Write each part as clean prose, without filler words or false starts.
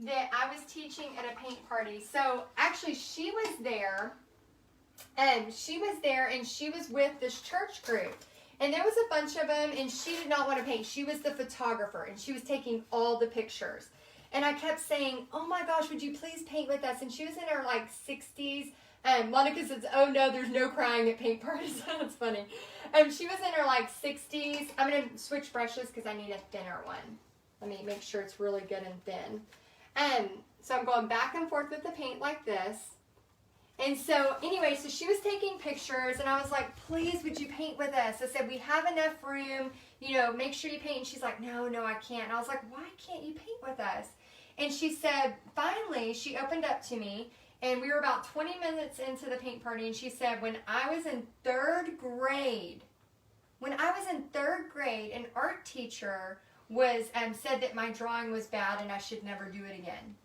that I was teaching at a paint party. So actually she was there, and she was with this church group. And there was a bunch of them, and she did not want to paint. She was the photographer, and she was taking all the pictures. And I kept saying, oh my gosh, would you please paint with us? And she was in her like 60s. And Monica says, oh no, there's no crying at paint parties. That's funny. She was in her like 60s. I'm going to switch brushes because I need a thinner one. Let me make sure it's really good and thin. So I'm going back and forth with the paint like this. And so anyway, so she was taking pictures, and I was like, please, would you paint with us? I said, we have enough room, you know, make sure you paint. And she's like, no, I can't. And I was like, why can't you paint with us? And she said, finally, she opened up to me, and we were about 20 minutes into the paint party, and she said, when I was in third grade, an art teacher said that my drawing was bad and I should never do it again.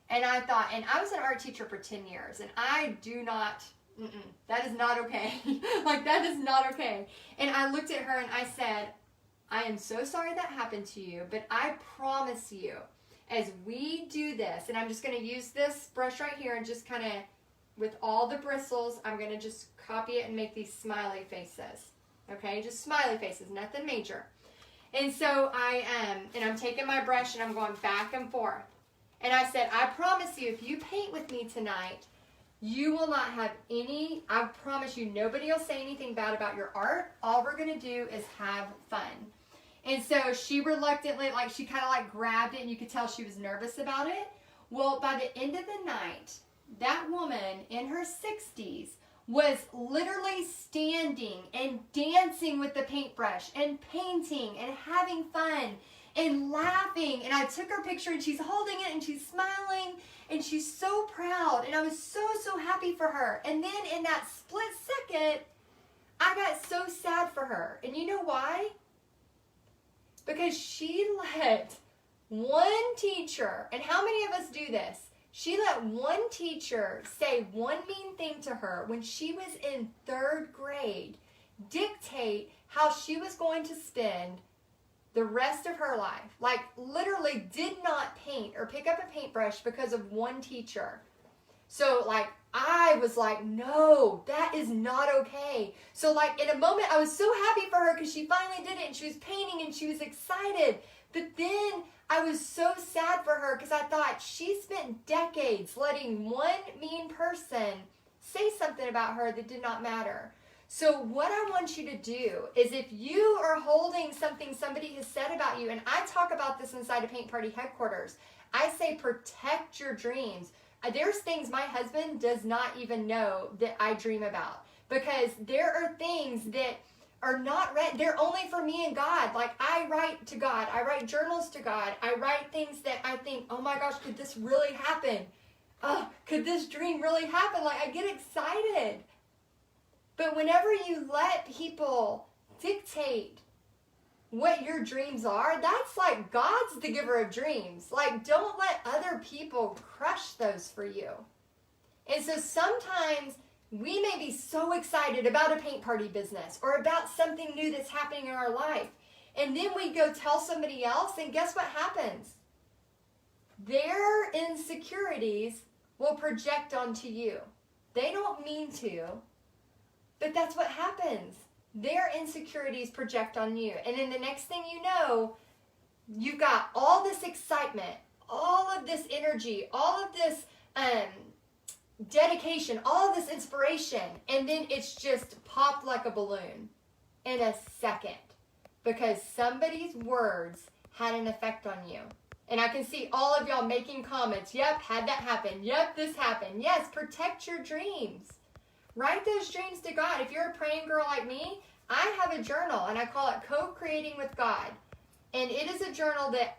And I thought, and I was an art teacher for 10 years, and I do not, that is not okay. Like, that is not okay. And I looked at her and I said, I am so sorry that happened to you, but I promise you, as we do this, and I'm just going to use this brush right here and just kind of, with all the bristles, I'm going to just copy it and make these smiley faces. Okay, just smiley faces, nothing major. And so I'm taking my brush and I'm going back and forth. And I said, I promise you, if you paint with me tonight, you will not have I promise you, nobody will say anything bad about your art. All we're going to do is have fun. And so she reluctantly, she kind of grabbed it, and you could tell she was nervous about it. Well, by the end of the night, that woman in her 60s was literally standing and dancing with the paintbrush and painting and having fun and laughing. And I took her picture, and she's holding it and she's smiling and she's so proud. And I was so happy for her. And then in that split second, I got so sad for her. And you know why? Because she let one teacher, and how many of us do this? She let one teacher say one mean thing to her when she was in third grade, dictate how she was going to spend the rest of her life. Literally did not paint or pick up a paintbrush because of one teacher. So I was like, no, that is not okay. So in a moment, I was so happy for her because she finally did it, and she was painting and she was excited. But then I was so sad for her because I thought she spent decades letting one mean person say something about her that did not matter. So what I want you to do is, if you are holding something somebody has said about you, and I talk about this inside of Paint Party headquarters, I say protect your dreams. There's things my husband does not even know that I dream about, because there are things that are not read. They're only for me and God. I write to God. I write journals to God. I write things that I think, oh my gosh, could this really happen? Could this dream really happen? I get excited. But whenever you let people dictate what your dreams are, that's God's the giver of dreams. Don't let other people crush those for you. And so sometimes we may be so excited about a paint party business or about something new that's happening in our life. And then we go tell somebody else, and guess what happens? Their insecurities will project onto you. They don't mean to, but that's what happens. Their insecurities project on you. And then the next thing you know, you've got all this excitement, all of this energy, all of this dedication, all of this inspiration, and then it's just popped like a balloon in a second because somebody's words had an effect on you. And I can see all of y'all making comments. Yep, had that happen. Yep, this happened. Yes, protect your dreams. Write those dreams to God. If you're a praying girl like me, I have a journal, and I call it Co-Creating with God. And it is a journal that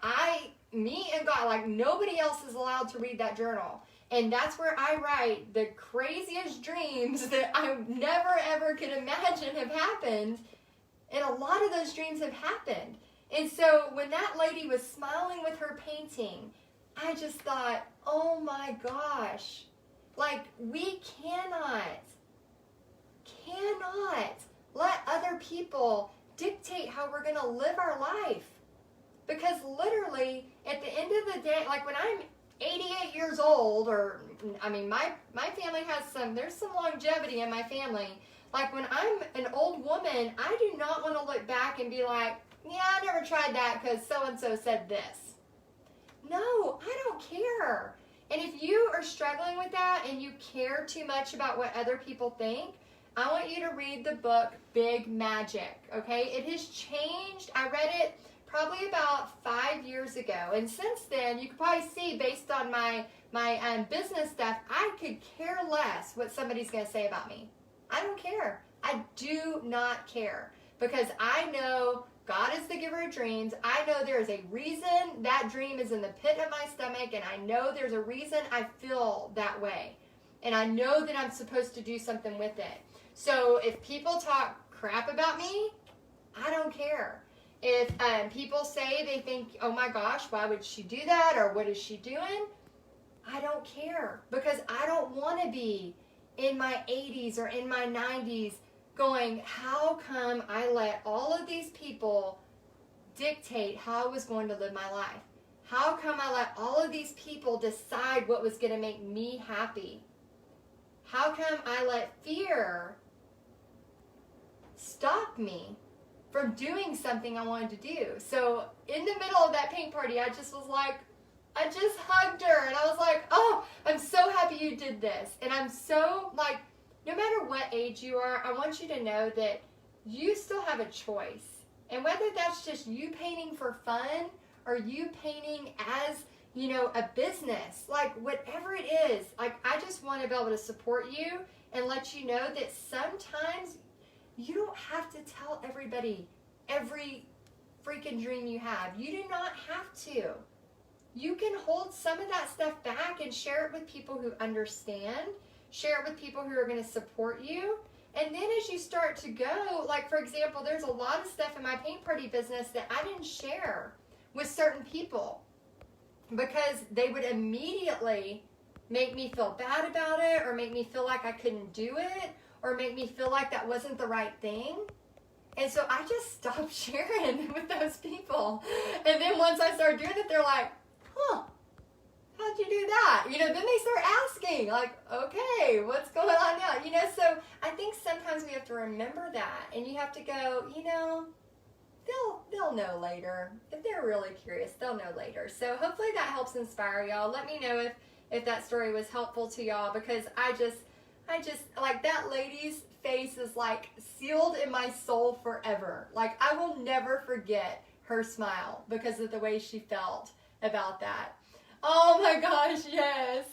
me and God, nobody else is allowed to read that journal. And that's where I write the craziest dreams that I never ever could imagine have happened. And a lot of those dreams have happened. And so when that lady was smiling with her painting, I just thought, oh my gosh, we cannot let other people dictate how we're going to live our life. Because literally, at the end of the day, when I'm 88 years old, or, I mean, my family has there's some longevity in my family. Like, when I'm an old woman, I do not want to look back and be like, yeah, I never tried that because so-and-so said this. No, I don't care. And if you are struggling with that and you care too much about what other people think, I want you to read the book Big Magic, okay? It has changed. I read it probably about 5 years ago. And since then, you can probably see based on my business stuff, I could care less what somebody's going to say about me. I don't care. I do not care, because I know God is the giver of dreams. I know there is a reason that dream is in the pit of my stomach, and I know there's a reason I feel that way. And I know that I'm supposed to do something with it. So if people talk crap about me, I don't care. If people say they think, oh my gosh, why would she do that? Or what is she doing? I don't care, because I don't want to be in my 80s or in my 90s going, how come I let all of these people dictate how I was going to live my life? How come I let all of these people decide what was going to make me happy? How come I let fear stop me from doing something I wanted to do? So in the middle of that paint party, I just hugged her, and I was like, oh, I'm so happy you did this. And I'm so, like, no matter what age you are, I want you to know that you still have a choice. And whether that's just you painting for fun or you painting as, you know, a business, like whatever it is, like, I just want to be able to support you and let you know that sometimes you don't have to tell everybody every freaking dream you have. You do not have to. You can hold some of that stuff back and share it with people who understand, share it with people who are going to support you. And then as you start to go, like, for example, there's a lot of stuff in my paint party business that I didn't share with certain people because they would immediately make me feel bad about it, or make me feel like I couldn't do it, or make me feel like that wasn't the right thing. And so I just stopped sharing with those people. And then once I started doing it, they're like, huh, how'd you do that? You know, then they start asking, like, okay, what's going on now? You know, so I think sometimes we have to remember that, and you have to go, you know, they'll know later. If they're really curious, they'll know later. So hopefully that helps inspire y'all. Let me know if that story was helpful to y'all, because I just, like, that lady's face is, like, sealed in my soul forever. Like, I will never forget her smile because of the way she felt about that. Oh my gosh, yes.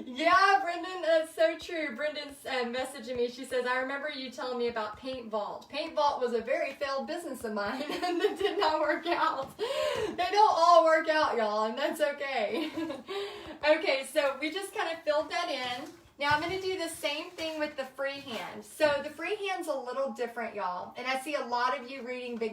Yeah, Brendan, that's so true. Brendan's messaging me. She says, I remember you telling me about Paint Vault. Paint Vault was a very failed business of mine that did not work out. They don't all work out, y'all, and that's okay. Okay, so we just kind of filled that in. Now I'm going to do the same thing with the freehand. So the freehand's a little different, y'all. And I see a lot of you reading Big